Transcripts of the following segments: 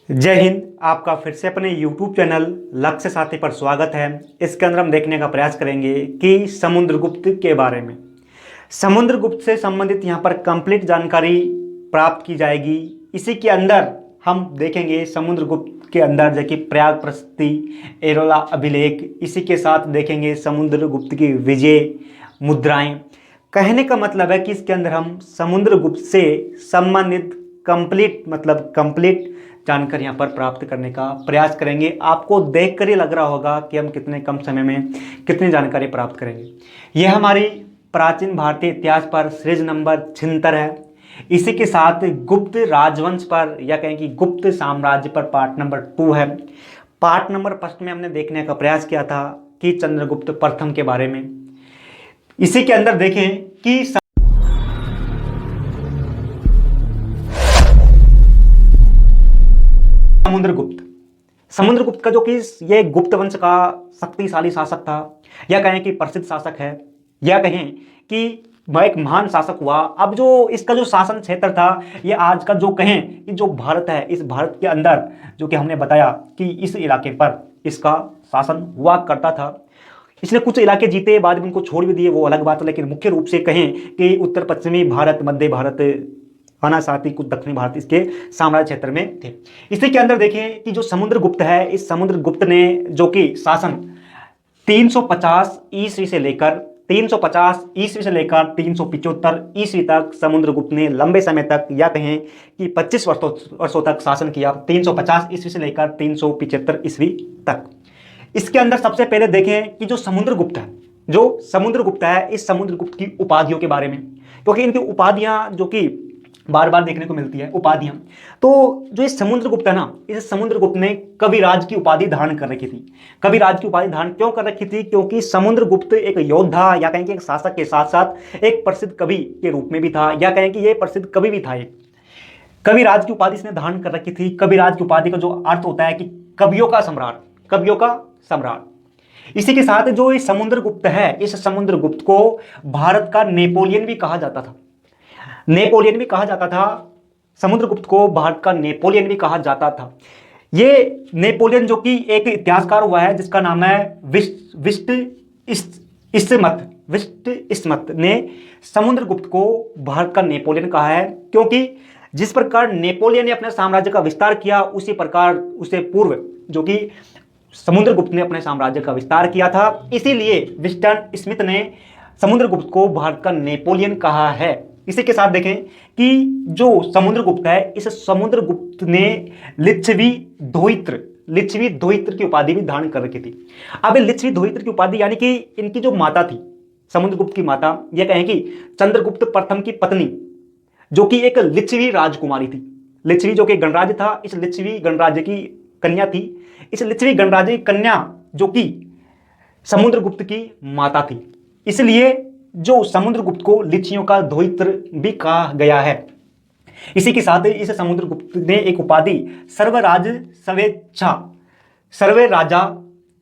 जय हिंद। आपका फिर से अपने YouTube चैनल लक्ष्य साथी पर स्वागत है। इसके अंदर हम देखने का प्रयास करेंगे कि समुद्रगुप्त के बारे में, समुद्रगुप्त से संबंधित यहाँ पर कंप्लीट जानकारी प्राप्त की जाएगी। इसी के अंदर हम देखेंगे समुद्रगुप्त के अंदर जैसे प्रयाग प्रशस्ति, एरोला अभिलेख, इसी के साथ देखेंगे समुद्रगुप्त की विजय मुद्राएं। कहने का मतलब है कि इसके अंदर हम समुद्रगुप्त से संबंधित कंप्लीट जानकारी यहाँ पर प्राप्त करने का प्रयास करेंगे। आपको देखकर ही लग रहा होगा कि हम कितने कम समय में कितनी जानकारी प्राप्त करेंगे। यह हमारी प्राचीन भारतीय इतिहास पर सीरीज नंबर 76 है। इसी के साथ गुप्त राजवंश पर या कहें कि गुप्त साम्राज्य पर पार्ट नंबर 2 है। पार्ट नंबर 1 में हमने देखने का प्रयास किया था कि चंद्रगुप्त प्रथम के बारे में। इसी के अंदर देखें कि समुद्रगुप्त का जो कि ये गुप्त वंश का शक्तिशाली शासक था, या कहें कि प्रसिद्ध शासक है, या कहें कि एक महान शासक हुआ। अब जो इसका जो शासन क्षेत्र था, ये आज का जो कहें कि जो भारत है, इस भारत के अंदर जो कि हमने बताया कि इस इलाके पर इसका शासन हुआ करता था। इसने कुछ इलाके जीते, बाद में उनको छोड़ भी दिए, वो अलग बात है। लेकिन मुख्य रूप से कहें कि उत्तर पश्चिमी भारत, मध्य भारत, आना साथ ही कुछ दक्षिणी भारत इसके साम्राज्य क्षेत्र में थे। इसी के अंदर देखें कि जो समुद्रगुप्त है, इस समुद्रगुप्त ने जो कि शासन 350 ईस्वी से लेकर 375 ईस्वी तक समुद्रगुप्त ने लंबे समय तक, या कहें कि 25 वर्षों तक शासन किया। 350 ईस्वी से लेकर 375 ईस्वी तक। इसके अंदर सबसे पहले देखें कि जो समुद्रगुप्त है, इस समुद्रगुप्त की उपाधियों के बारे में, क्योंकि इनकी उपाधियां जो कि बार बार देखने को मिलती है उपाधियां। तो जो ये समुद्रगुप्त है ना, इस समुद्रगुप्त ने कविराज की उपाधि धारण कर रखी थी। कविराज की उपाधि धारण क्यों कर रखी थी? क्योंकि समुद्रगुप्त एक योद्धा या कहें कि एक शासक के साथ साथ एक प्रसिद्ध कवि के रूप में भी था, या कहें कि ये प्रसिद्ध कवि भी था। कविराज की उपाधि इसने धारण कर रखी थी। कविराज की उपाधि का जो अर्थ होता है कि कवियों का सम्राट। इसी के साथ जो ये समुद्रगुप्त है, इस समुद्रगुप्त को भारत का नेपोलियन भी कहा जाता था। समुद्रगुप्त को भारत का नेपोलियन भी कहा जाता था। ये नेपोलियन जो कि एक इतिहासकार हुआ है जिसका नाम है विस्ट इस्मत ने समुद्रगुप्त को भारत का नेपोलियन कहा है, क्योंकि जिस प्रकार नेपोलियन ने अपने साम्राज्य का विस्तार किया, उसी प्रकार उससे पूर्व जो कि समुद्रगुप्त ने अपने साम्राज्य का विस्तार किया था। इसीलिए विस्टन स्मिथ ने समुद्रगुप्त को भारत का नेपोलियन कहा है। इसी के साथ देखें कि जो समुद्रगुप्त है, इस समुद्रगुप्त ने लिच्छवी द्वैत्र की उपाधि भी धारण कर रखी थी। अब लिच्छवी द्वैत्र की उपाधि यानी कि इनकी जो माता थी, समुद्रगुप्त की माता, यह कहें कि चंद्रगुप्त प्रथम की पत्नी, जो कि एक लिच्छवी राजकुमारी थी। लिच्छवी जो कि गणराज्य था, इस लिच्छवी गणराज्य की कन्या थी। इस लिच्छवी गणराज्य की कन्या जो कि समुद्रगुप्त की माता थी, इसलिए जो समुद्रगुप्त को लिच्छियों का द्वैत्र भी कहा गया है। इसी के साथ इस समुद्रगुप्त ने एक उपाधि सर्व राजा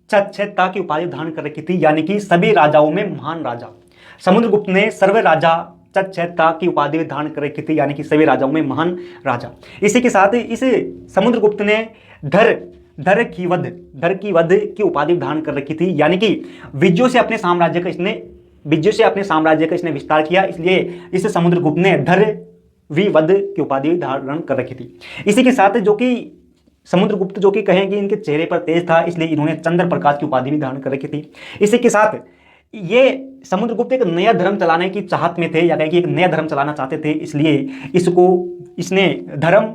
चच्छेता की उपाधि धारण कर रखी थी, यानी कि सभी राजाओं में महान राजा। समुद्रगुप्त ने सर्व राजा चच्छेता की उपाधि धारण कर रखी थी, यानी कि सभी राजाओं में महान राजा। इसी के साथ इस समुद्रगुप्त ने धर की वध की उपाधि धारण कर रखी थी, यानी कि विजयों से अपने साम्राज्य का इसने विस्तार किया। इसलिए इस समुद्रगुप्त ने वध की उपाधि धारण कर रखी थी। इसी के साथ जो कि समुद्रगुप्त जो कि कहेंगे इनके चेहरे पर तेज था, इसलिए इन्होंने चंद्र प्रकाश की उपाधि भी धारण कर रखी थी। इसी के साथ ये समुद्रगुप्त एक नया धर्म चलाने की चाहत में थे, या कहेंगे एक नया धर्म चलाना चाहते थे, इसलिए इसने धर्म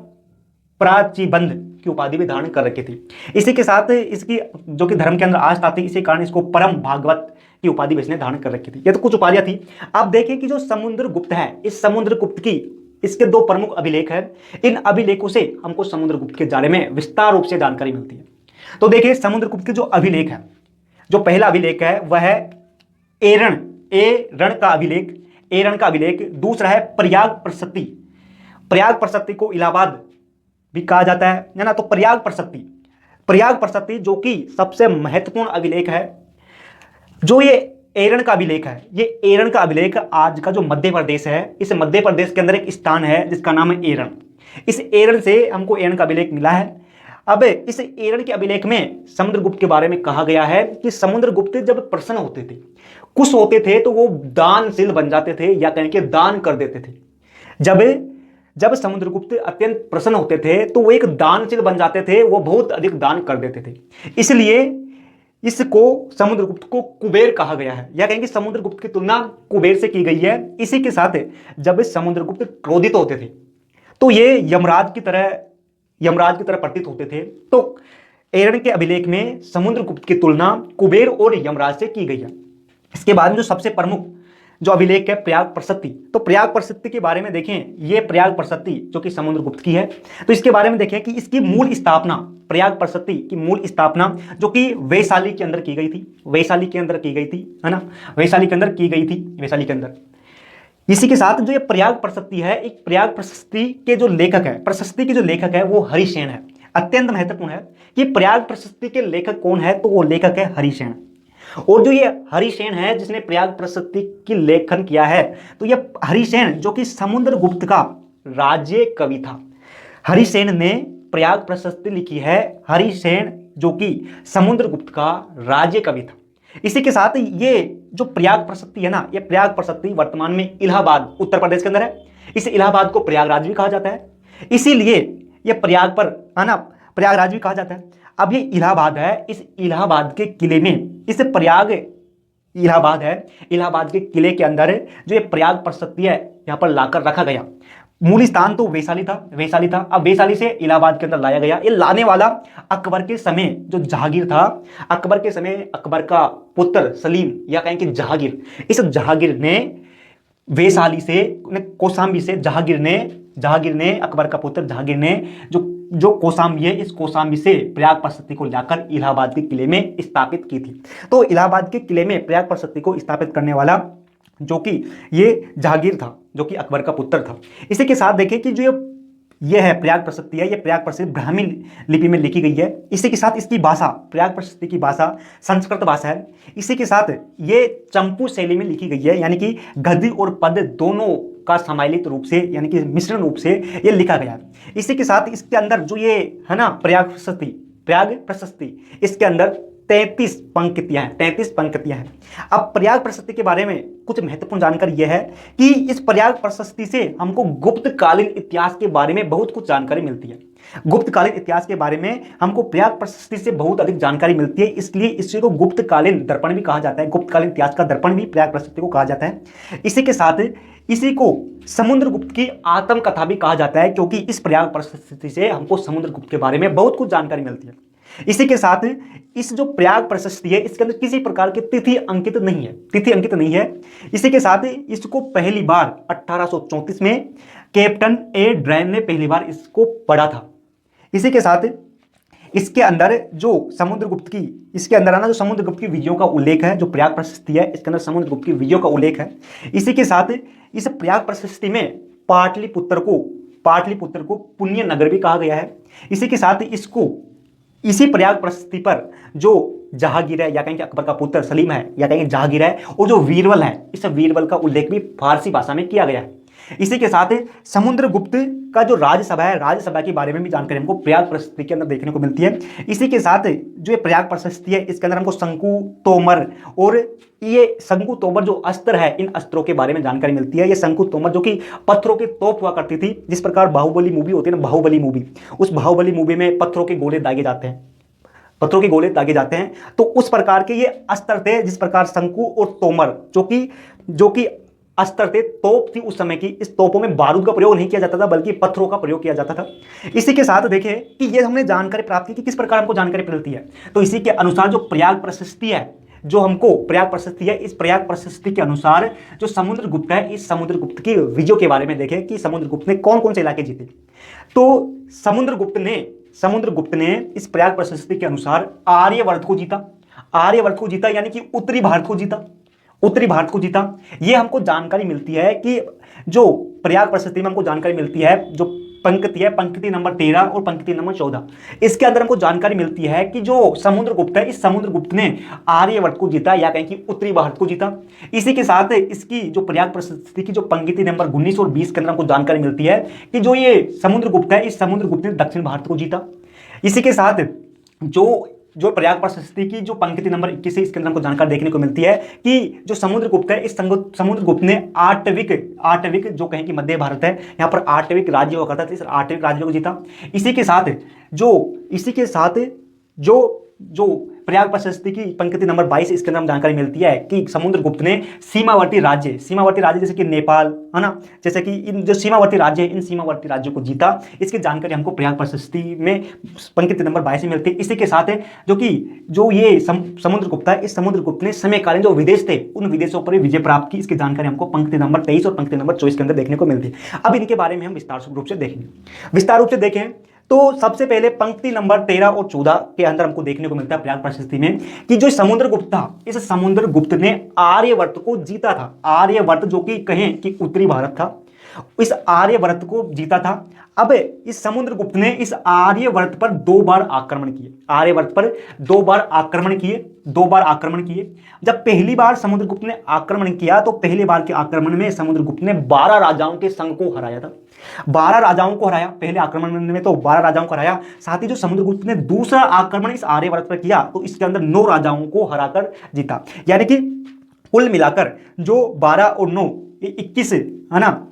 प्राचीबंध की उपाधि भी धारण कर रखी थी। इसी के साथ इसकी जो कि धर्म के अंदर आस्था थी, इसी कारण इसको परम भागवत की उपाधि भी इसने धारण कर रखी थी। ये तो कुछ उपाधियां थी। अब देखें कि जो समुद्रगुप्त है, इस समुद्रगुप्त की इसके 2 प्रमुख अभिलेख हैं। इन अभिलेखों से हमको समुद्रगुप्त के बारे में विस्तार रूप से जानकारी मिलती है। तो देखिए समुद्रगुप्त के जो अभिलेख है, जो पहला अभिलेख है वह है एरण का अभिलेख। दूसरा है प्रयाग प्रशस्ति को इलाहाबाद भी कहा जाता है ना। तो प्रयाग प्रशस्ति जो कि सबसे महत्वपूर्ण अभिलेख है। जो ये एरण का अभिलेख आज का जो मध्य प्रदेश है, इस मध्य प्रदेश के अंदर एक स्थान है जिसका नाम है एरण। इस एरण से हमको एरण का अभिलेख मिला है। अब इस एरन के अभिलेख में समुद्रगुप्त के बारे में कहा गया है कि समुद्रगुप्त जब प्रसन्न होते थे, खुश होते थे, तो वो दानशील बन जाते थे, या कहें कि दान कर देते थे। जब जब समुद्रगुप्त अत्यंत प्रसन्न होते थे तो वो एक दानशील बन जाते थे, वो बहुत अधिक दान कर देते थे। इसलिए इसको समुद्रगुप्त को कुबेर कहा गया है, या कहेंगे समुद्रगुप्त की तुलना कुबेर से की गई है। इसी के साथ जब समुद्रगुप्त क्रोधित होते थे तो ये यमराज की तरह प्रतीत होते थे। तो एरन के अभिलेख में समुद्रगुप्त की तुलना कुबेर और यमराज से की गई है। इसके बाद में जो सबसे प्रमुख जो अभिलेख है प्रयाग प्रशस्ति, तो प्रयाग प्रशस्ति के बारे में देखें, ये प्रयाग प्रशस्ति जो कि समुद्रगुप्त की है, तो इसके बारे में देखें कि इसकी मूल स्थापना, प्रयाग प्रशस्ति की मूल स्थापना जो कि वैशाली के अंदर की गई थी, वैशाली के अंदर की गई थी, है ना, वैशाली के अंदर की गई थी, वैशाली के अंदर। इसी के साथ जो ये प्रयाग प्रशस्ति है, एक प्रयाग प्रशस्ति के जो लेखक है, प्रशस्ति के जो लेखक है वो हरिसेन है। अत्यंत महत्वपूर्ण है कि प्रयाग प्रशस्ति के लेखक कौन है, तो वो लेखक है हरिसेन। और जो ये हरिसेन है जिसने प्रयाग प्रशस्ति की लेखन किया है, तो ये हरिसेन जो कि समुद्रगुप्त का राज्य कवि था। हरिसेन ने प्रयाग प्रशस्ति लिखी है, हरिसेन जो कि समुद्रगुप्त का राज्य कवि था। इसी के साथ ये जो प्रयाग प्रशस्ति है ना, ये प्रयाग प्रशस्ति वर्तमान में इलाहाबाद उत्तर प्रदेश के अंदर है। इस इलाहाबाद को प्रयागराज भी कहा जाता है, इसीलिए ये प्रयाग पर, है ना, प्रयागराज भी कहा जाता है। अब ये इलाहाबाद है, इस इलाहाबाद के किले में, इस प्रयाग इलाहाबाद है, इलाहाबाद के किले के अंदर जो ये प्रयाग प्रशस्ति है यहाँ पर लाकर रखा गया। मूल स्थान तो वैशाली था। अब वैशाली से इलाहाबाद के अंदर लाया गया। ये लाने वाला अकबर के समय जो जहांगीर था, अकबर के समय अकबर का पुत्र सलीम, या कहें कि जहांगीर, इस जहांगीर ने वैशाली से, कौशाम्बी से जहांगीर ने अकबर का पुत्र जहांगीर ने जो कौशाम्बी है, इस कौशाम्बी से प्रयाग प्रशस्ति को लाकर इलाहाबाद के किले में स्थापित की थी। तो इलाहाबाद के किले में प्रयाग प्रशस्ति को स्थापित करने वाला जो कि ये जहांगीर था, जो कि अकबर का पुत्र था। इसी के साथ देखें कि जो ये है प्रयाग प्रशस्ति है, ये प्रयाग प्रशस्ति ब्राह्मी लिपि में लिखी गई है। इसी के साथ इसकी भाषा, प्रयाग प्रशस्ति की भाषा संस्कृत भाषा है। इसी के साथ ये चंपू शैली में लिखी गई है, यानी कि गद्य और पद्य दोनों का सम्मिलित रूप से, यानी कि मिश्रण रूप से ये लिखा गया है। इसी के साथ इसके अंदर जो ये है ना प्रयाग प्रशस्ति, इसके अंदर 33 पंक्तियां हैं। अब प्रयाग प्रशस्ति के बारे में कुछ महत्वपूर्ण जानकारी यह है कि इस प्रयाग प्रशस्ति से हमको गुप्तकालीन इतिहास के बारे में बहुत कुछ जानकारी मिलती है। गुप्तकालीन इतिहास के बारे में हमको प्रयाग प्रशस्ति से बहुत अधिक जानकारी मिलती है, इसलिए इसी को गुप्तकालीन दर्पण भी कहा जाता है। गुप्तकालीन इतिहास का दर्पण भी प्रयाग प्रशस्ति को कहा जाता है। इसी के साथ इसी को समुद्रगुप्त की आत्मकथा भी कहा जाता है, क्योंकि इस प्रयाग प्रशस्ति से हमको समुद्रगुप्त के बारे में बहुत कुछ जानकारी मिलती है। इसी के साथ इस जो प्रयाग प्रशस्ति है, इसके अंदर किसी प्रकार की तिथि अंकित नहीं है। इसी के साथ इसको पहली बार 1834 में कैप्टन ए ड्रैन ने पहली बार इसको पढ़ा था। इसी के साथ इसके अंदर जो समुद्रगुप्त की, इसके अंदर है ना जो समुद्रगुप्त की विजयों का उल्लेख है, जो प्रयाग प्रशस्ति है इसके अंदर समुद्रगुप्त की विजयों का उल्लेख है। इसी के साथ इस प्रयाग प्रशस्ति में पाटलिपुत्र को पुण्य नगर भी कहा गया है। इसी के साथ इसको, इसी प्रयाग प्रशस्ति पर जो जहांगीर है, या कहेंगे अकबर का पुत्र सलीम है, या कहेंगे जहांगीर है, और जो वीरबल है, इस वीरबल का उल्लेख भी फारसी भाषा में किया गया है। इसी के साथ समुद्रगुप्त का जो राज्यसभा है, राज्यसभा के बारे में भी जानकारी हमको प्रयाग प्रशस्ति के अंदर देखने को मिलती है। इसी के साथ जो ये प्रयाग प्रशस्ति है, इसके अंदर हमको शंकु, तोमर, और ये शंकु तोमर जो अस्त्र है, इन अस्त्रों के बारे में जानकारी मिलती है। ये शंकु तोमर जो कि पत्थरों की तोप हुआ करती थी, जिस प्रकार बाहुबली मूवी होती है ना, बाहुबली मूवी, उस बाहुबली मूवी में पत्थरों के गोले दागे जाते हैं, तो उस प्रकार के ये अस्त्र थे। जिस प्रकार शंकु और तोमर जो कि अस्त्र थे, तोप थी उस समय की, इस तोपों में बारूद का प्रयोग नहीं किया जाता था, बल्कि पत्थरों का प्रयोग किया जाता था। इसी के साथ देखें कि ये हमने जानकारी प्राप्त की कि किस प्रकार हमको जानकारी मिलती है। तो इसी के अनुसार जो प्रयाग प्रशस्ति है, जो हमको प्रयाग प्रशस्ति है, इस प्रयाग प्रशस्ति के अनुसार जो समुद्रगुप्त है, इस समुद्रगुप्त की विजयों के बारे में देखें कि समुद्रगुप्त ने कौन कौन से इलाके जीते। तो समुद्रगुप्त ने इस प्रयाग प्रशस्ति के अनुसार आर्यवर्त को जीता, यानी कि उत्तरी भारत को जीता। ये हमको जानकारी मिलती है कि जो प्रयाग प्रशस्ति में हमको जानकारी मिलती है, जो पंक्ति है, पंक्ति नंबर 13 और पंक्ति नंबर 14, इसके अंदर हमको जानकारी मिलती है कि जो समुद्रगुप्त है, इस समुद्रगुप्त ने आर्यवर्त को जीता, या कहें कि उत्तरी भारत को जीता। इसी के साथ इसकी जो प्रयाग प्रशस्ति की जो पंक्ति नंबर 19 और 20 के अंदर हमको जानकारी मिलती है कि जो ये समुद्रगुप्त है, इस समुद्रगुप्त ने दक्षिण भारत को जीता। इसी के साथ जो जो प्रयाग प्रशस्ति की जो पंक्ति नंबर 21 है, इसके अंदर हमको जानकारी देखने को मिलती है कि जो समुद्रगुप्त है, इस समुद्रगुप्त ने आटविक जो कहें कि मध्य भारत है, यहाँ पर आटविक राज्य हुआ करता था, इस आटविक राज्य को जीता। इसी के साथ जो प्रयाग प्रशस्ति की पंक्ति नंबर 22 इसके अंदर जानकारी मिलती है कि समुद्रगुप्त ने सीमावर्ती राज्य जैसे कि नेपाल है ना, जैसे कि इन जो सीमावर्ती राज्य है, इन सीमावर्ती राज्यों को जीता। इसकी जानकारी हमको प्रयाग प्रशस्ति में पंक्ति नंबर 22 में मिलती है। इसी के साथ जो ये समुद्रगुप्त है, इस समुद्रगुप्त ने समयकालीन जो विदेश थे, उन विदेशों पर विजय प्राप्त की। इसकी जानकारी हमको पंक्ति नंबर 23 और पंक्ति नंबर 24 के अंदर देखने को मिलती है। अब इनके बारे में हम विस्तार रूप से देखें तो सबसे पहले पंक्ति नंबर 13 और 14 के अंदर हमको देखने को मिलता है प्रयाग प्रशस्ति में कि जो समुद्रगुप्त था, इस समुद्रगुप्त ने आर्यवर्त को जीता था। आर्यवर्त जो कि कहें कि उत्तरी भारत था, इस आर्यवर्त को जीता था। अब इस समुद्रगुप्त ने इस आर्यवर्त पर 2 बार आक्रमण किए, आर्यवर्त पर 2 बार आक्रमण किए। जब पहली बार समुद्रगुप्त ने आक्रमण किया तो पहली बार के आक्रमण में समुद्रगुप्त ने 12 राजाओं के संघ को हराया था। 12 राजाओं को हराया, पहले आक्रमण में तो 12 राजाओं को हराया। साथ ही जो समुद्रगुप्त ने दूसरा आक्रमण इस आर्यवर्त पर किया तो इसके अंदर 9 राजाओं को हराकर जीता। यानी कि कुल मिलाकर जो 12 और 9 21 है ना,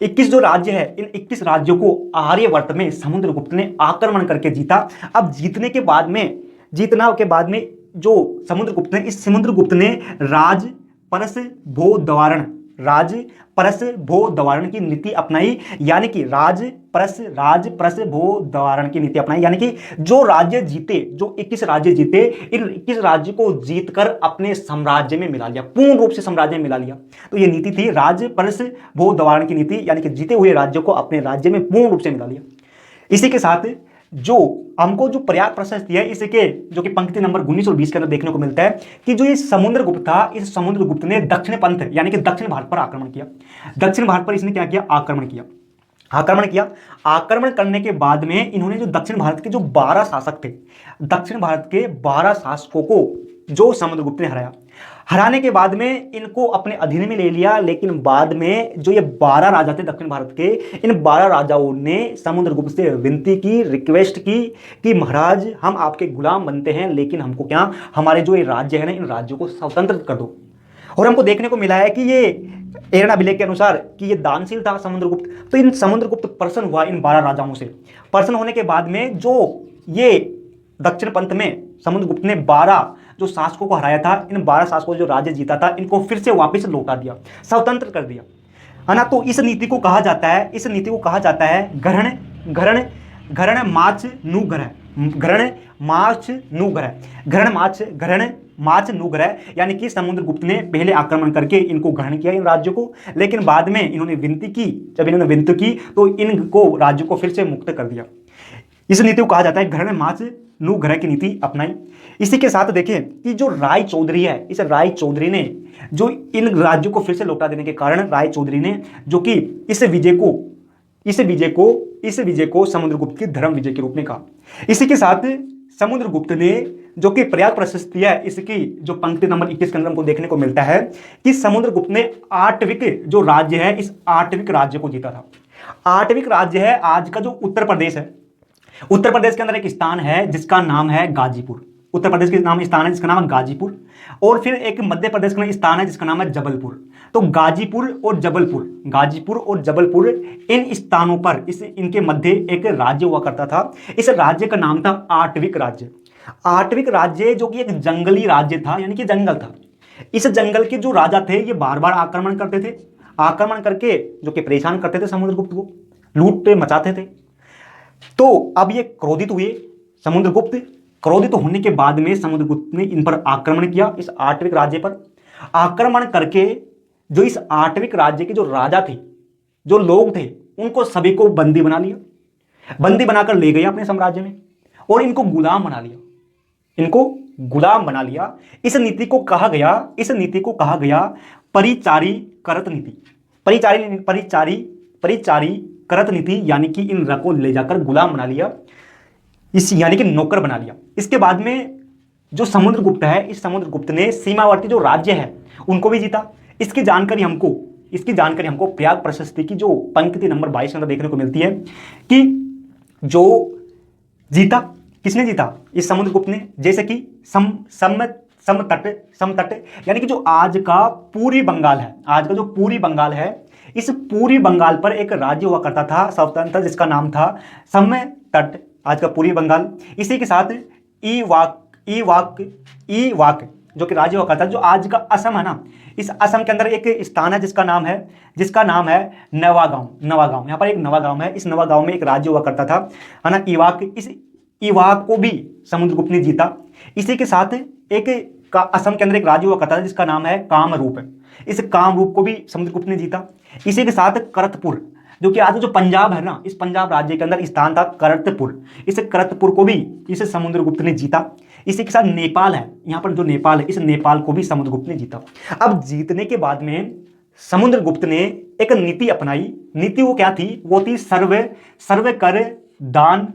21 जो राज्य है, इन 21 राज्यों को आर्यवर्त में समुद्रगुप्त ने आक्रमण करके जीता। अब जीतने के बाद में जो समुद्रगुप्त ने राज परस भो दवारण की नीति अपनाई। यानी कि राज परस भो दवारण की नीति अपनाई, यानी कि जो राज्य जीते, जो 21 राज्य जीते, इन 21 राज्य को जीतकर अपने साम्राज्य में मिला लिया, पूर्ण रूप से साम्राज्य में मिला लिया। तो ये नीति थी राज परस भो दवारण की नीति, यानी कि जीते हुए राज्यों को अपने राज्य में पूर्ण रूप से मिला लिया। इसी के साथ जो हमको जो प्रयाग प्रशस्ति है, इसके जो कि पंक्ति नंबर 19 और 20 के अंदर देखने को मिलता है कि जो ये समुद्रगुप्त था, इस समुद्रगुप्त ने दक्षिण पंथ यानी कि दक्षिण भारत पर आक्रमण किया। दक्षिण भारत पर इसने क्या किया? आक्रमण करने के बाद में इन्होंने जो दक्षिण भारत के जो 12 शासक थे, दक्षिण भारत के 12 शासकों को जो समुद्रगुप्त ने हराने के बाद में इनको अपने अधीन में ले लिया। लेकिन बाद में जो ये 12 राजा थे दक्षिण भारत के, इन 12 राजाओं ने समुद्रगुप्त से विनती की, रिक्वेस्ट की कि महाराज हम आपके गुलाम बनते हैं, लेकिन हमको क्या, हमारे जो ये राज्य है ना, इन राज्यों को स्वतंत्र कर दो। और हमको देखने को मिला है कि ये एरन अभिलेख के अनुसार कि ये दानशील था समुद्रगुप्त। तो इन समुद्रगुप्त प्रसन्न हुआ इन 12 राजाओं से। प्रसन्न होने के बाद में जो ये दक्षिण पंथ में समुद्रगुप्त ने 12 जो शासकों को हराया था, इन 12 शासकों जो राज्य जीता था, इनको फिर से वापस लौटा दिया, स्वतंत्र कर दिया, है ना। तो इस नीति को कहा जाता है घरण माच नुग्रह। यानी कि समुद्रगुप्त ने पहले आक्रमण करके इनको ग्रहण किया इन राज्यों को, लेकिन बाद में इन्होंने विनती की, जब इन्होंने विनती की तो इनको राज्यों को फिर से मुक्त कर दिया। इस नीति को कहा जाता है घरण माच नुग्रह की नीति अपनाई। इसी के साथ देखिए कि जो राय चौधरी है, इस राय चौधरी ने जो इन राज्यों को फिर से लौटा देने के कारण राय चौधरी ने जो कि इस विजय को समुद्रगुप्त की धर्म विजय के रूप में कहा। इसी के साथ समुद्रगुप्त ने जो कि प्रयाग प्रशस्ति है, इसकी जो पंक्ति नंबर 21 के अंदर हमको देखने को मिलता है कि समुद्रगुप्त ने आटविक जो राज्य है, इस आटविक राज्य को जीता था। आटविक राज्य है आज का जो उत्तर प्रदेश है। उत्तर प्रदेश के अंदर एक स्थान है जिसका नाम है गाजीपुर। उत्तर प्रदेश के स्थान है जिसका नाम है गाजीपुर। और फिर एक मध्य प्रदेश का स्थान है जिसका नाम है जबलपुर। तो गाजीपुर और जबलपुर इन स्थानों पर इनके मध्य एक राज्य हुआ करता था। इस राज्य का नाम था आटविक राज्य। आटविक राज्य जो कि एक जंगली राज्य था, यानी कि जंगल था। इस जंगल के जो राजा थे ये बार बार आक्रमण करते थे, आक्रमण करके जो कि परेशान करते थे समुद्रगुप्त को, लूट मचाते थे। तो अब ये क्रोधित हुए समुद्रगुप्त। क्रोधित होने के बाद में समुद्रगुप्त ने इन पर आक्रमण किया, इस आटविक राज्य पर आक्रमण करके जो इस आटविक राज्य के जो राजा थे, जो लोग थे, उनको सभी को बंदी बना लिया, बंदी बनाकर ले गए अपने साम्राज्य में और इनको गुलाम बना लिया। इस नीति को कहा गया परिचारी करत नीति, यानी कि इन को ले जाकर गुलाम बना लिया, यानी कि नौकर बना लिया। इसके बाद में जो समुद्रगुप्त है, इस समुद्रगुप्त ने सीमावर्ती जो राज्य है उनको भी जीता। इसकी जानकारी हमको प्रयाग प्रशस्ति की जो पंक्ति नंबर 22 में देखने को मिलती है कि जो जीता। किसने जीता? इस समुद्रगुप्त ने। जैसे कि समतट, समतट यानी कि जो आज का पूरी बंगाल है, आज का जो पूरी बंगाल है, इस पूरी बंगाल पर एक राज्य हुआ करता था स्वतंत्र, जिसका नाम था समतट, आज का पूरी बंगाल। इसी के साथ ईवाक जो कि राज्य हुआ करता है, जो आज का असम है ना, इस असम के अंदर एक स्थान है जिसका नाम है नवागांव। नवागांव, यहाँ पर एक नवागांव है, इस नवागांव में एक राज्य हुआ करता था, है ना, ईवाक। इस ईवाक को भी समुद्रगुप्त ने जीता। इसी के साथ एक असम के अंदर एक राज्य हुआ करता था जिसका नाम है कामरूप। इस कामरूप को भी समुद्रगुप्त ने जीता। इसी के साथ करतपुर, जो कि आज जो पंजाब है ना, इस पंजाब राज्य के अंदर स्थान था करतपुर, इस करतपुर को भी इस समुद्रगुप्त ने जीता। इसी के साथ नेपाल है, यहाँ पर जो नेपाल है, इस नेपाल को भी समुद्रगुप्त ने जीता। अब जीतने के बाद में समुद्रगुप्त ने एक नीति अपनाई। नीति वो क्या थी? वो थी सर्वे सर्वे कर दान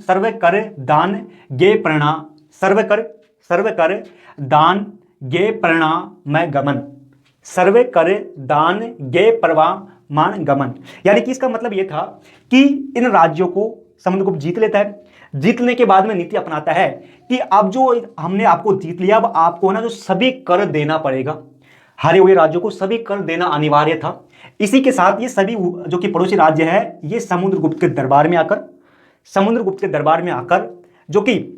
गे प्रणाम, सर्वे कर दान गे प्रणाम गमन, सर्वे कर दान गे परवामान गमन। यानी कि इसका मतलब यह था कि इन राज्यों को समुद्रगुप्त जीत लेता है। जीतने के बाद में नीति अपनाता है कि अब जो हमने आपको जीत लिया, अब आपको ना जो सभी कर देना पड़ेगा, हारे हुए राज्यों को सभी कर देना अनिवार्य था। इसी के साथ ये सभी जो कि पड़ोसी राज्य है, ये समुद्रगुप्त के दरबार में आकर जो कि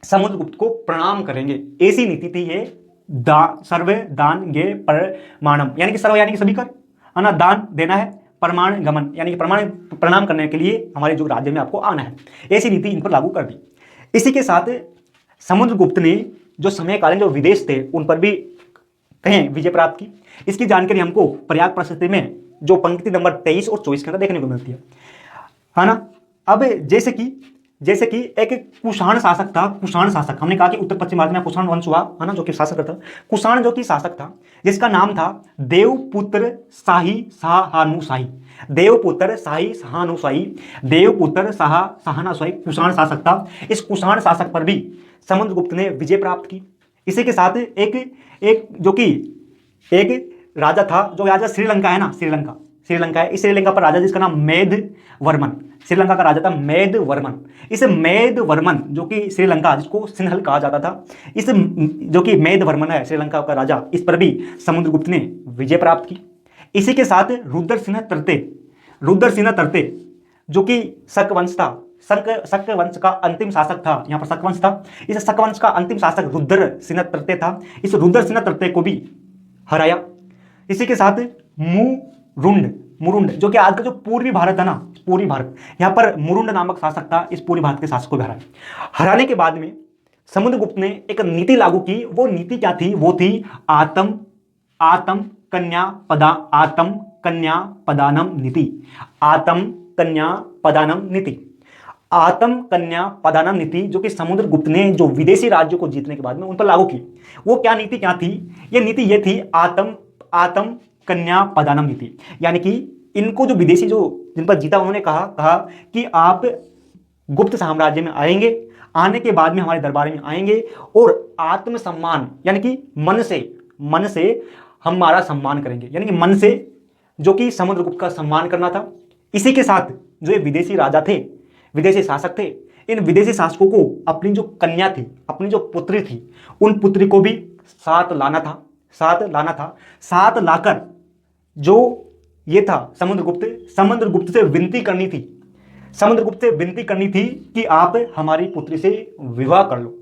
समुद्रगुप्त को प्रणाम करेंगे। ऐसी नीति थी ये, सर्वे दान गे परमाणम, यानी कि सर्व यानी कि सभी कर, है ना, दान देना है, प्रमाण गमन यानी कि प्रणाम करने के लिए हमारे जो राज्य में आपको आना है। ऐसी नीति इन पर लागू कर दी। इसी के साथ समुद्रगुप्त ने जो समयकालीन जो विदेश थे उन पर भी कहें विजय प्राप्त की। इसकी जानकारी हमको प्रयाग प्रशस्ति में जो पंक्ति नंबर 23 और 24 के अंदर देखने को मिलती है ना। अब जैसे कि एक कुषाण शासक था, कुषाण शासक, हमने कहा कि उत्तर पश्चिम भारत में कुषाण वंश हुआ, है ना, जो कि शासक था। कुषाण जो कि शासक था, जिसका नाम था देवपुत्र शाही सहानुशाही, देवपुत्र शाही सहानुशाही, देवपुत्र सहानुशाही कुषाण शासक था। इस कुषाण शासक पर भी समुद्रगुप्त ने विजय प्राप्त की। इसी के साथ एक राजा था, जो राजा श्रीलंका है ना, श्रीलंका है, इस श्रीलंका पर राजा जिसका नाम मेदवर्मन, श्रीलंका का राजा था मेदवर्मन। इस मेदवर्मन जो कि श्रीलंका, जिसको सिंहल कहा जाता था, इस जो कि मेदवर्मन है श्रीलंका का राजा, इस पर भी समुद्रगुप्त ने विजय प्राप्त की। इसी के साथ रुद्रसिंह तरते जो कि शक वंश था, शक वंश का अंतिम शासक था, यहाँ पर शक वंश था, इस शक वंश का अंतिम शासक रुद्रसिंह तरते था। इस रुद्रसिंह तरते को भी हराया। इसी के साथ मुरुंड जो कि आज का जो पूर्वी भारत है ना, पूर्वी भारत, यहाँ पर मुरुंड नामक शासक था, इस पूर्वी भारत के शासक को भी हराने के बाद में समुद्रगुप्त ने एक नीति लागू की। वो नीति क्या थी? वो थी आतम कन्या पदानम नीति। आतम कन्या पदानम नीति जो कि समुद्रगुप्त ने जो विदेशी राज्यों को जीतने के बाद में उन पर लागू की। वो क्या नीति क्या थी? ये नीति ये थी आतम कन्या पदानम नीति। यानी कि इनको जो विदेशी जो जिन पर जीता, उन्होंने कहा कि आप गुप्त साम्राज्य में आएंगे, आने के बाद में हमारे दरबार में आएंगे और आत्मसम्मान यानी कि मन से हमारा सम्मान करेंगे, यानी कि मन से जो कि समुद्रगुप्त का सम्मान करना था। इसी के साथ जो ये विदेशी राजा थे, विदेशी शासक थे, इन विदेशी शासकों को अपनी जो कन्या थी, अपनी जो पुत्री थी, उन पुत्री को भी साथ लाना था। साथ लाकर जो ये था समुद्रगुप्त से विनती करनी थी कि आप हमारी पुत्री से विवाह कर लो।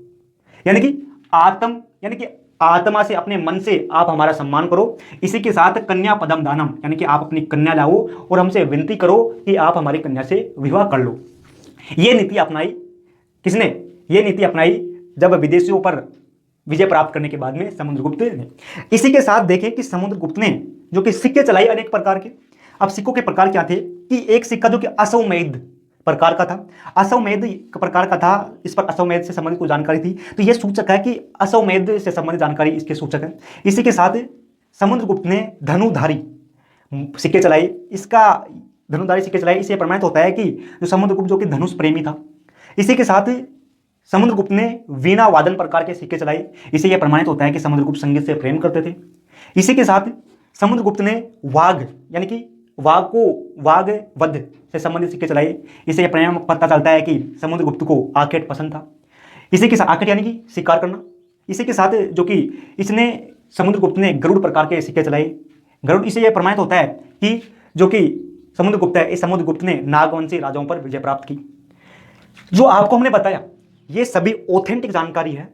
यानी कि आत्मा से, अपने मन से आप हमारा सम्मान करो। इसी के साथ कन्या पदम दानम, यानी कि आप अपनी कन्या लाओ और हमसे विनती करो कि आप हमारी कन्या से विवाह कर लो। ये नीति अपनाई किसने? ये नीति अपनाई जब विदेशियों पर विजय प्राप्त करने के बाद में समुद्रगुप्त ने। इसी के साथ देखें कि समुद्रगुप्त ने जो कि सिक्के चलाई अनेक प्रकार के। अब सिक्कों के प्रकार क्या थे कि एक सिक्का जो कि अश्वमेध प्रकार का था, अश्वमेध प्रकार का था, इस पर अश्वमेध से संबंधित कोई जानकारी थी, तो यह सूचक है कि अश्वमेध से संबंधित जानकारी इसके सूचक है। इसी के साथ समुद्रगुप्त ने धनुधारी सिक्के चलाए। इससे प्रमाणित होता है कि जो समुद्रगुप्त जो कि धनुष प्रेमी था। इसी के साथ समुद्रगुप्त ने वीणा वादन प्रकार के सिक्के चलाए। इससे यह प्रमाणित होता है कि समुद्रगुप्त संगीत से प्रेम करते थे। इसी के साथ समुद्रगुप्त ने वाघ यानी कि वाग वध से संबंधित सिक्के चलाए। इससे यह परिणाम पता चलता है कि समुद्रगुप्त को आकेट पसंद था। इसी के साथ आकेट यानी कि शिकार करना। इसी के साथ जो कि इसने समुद्रगुप्त ने गरुड़ प्रकार के सिक्के चलाए। गरुड़, इससे यह प्रमाणित होता है कि जो कि समुद्रगुप्त है, इस समुद्रगुप्त ने नागवंशी राजाओं पर विजय प्राप्त की। जो आपको हमने बताया ये सभी ऑथेंटिक जानकारी है,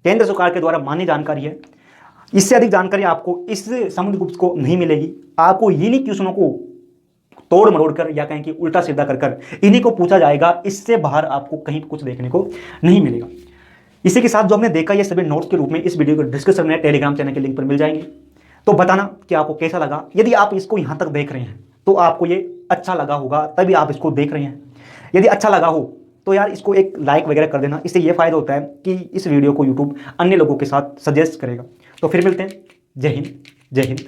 केंद्र सरकार के द्वारा मान्य जानकारी है। इससे अधिक जानकारी आपको इस समुद्रगुप्त को नहीं मिलेगी। आपको इन्हीं क्वेश्चनों को तोड़ मरोड़ कर या कहें कि उल्टा सीधा कर कर इन्हीं को पूछा जाएगा। इससे बाहर आपको कहीं कुछ देखने को नहीं मिलेगा। इसी के साथ जो हमने देखा ये सभी नोट्स के रूप में इस वीडियो के डिस्क्रिप्शन में टेलीग्राम चैनल के लिंक पर मिल जाएंगे। तो बताना कि आपको कैसा लगा। यदि आप इसको यहाँ तक देख रहे हैं तो आपको ये अच्छा लगा होगा, तभी आप इसको देख रहे हैं। यदि अच्छा लगा हो तो यार इसको एक लाइक वगैरह कर देना। इससे ये फायदा होता है कि इस वीडियो को यूट्यूब अन्य लोगों के साथ सजेस्ट करेगा। तो फिर मिलते हैं। जय हिंद, जय हिंद।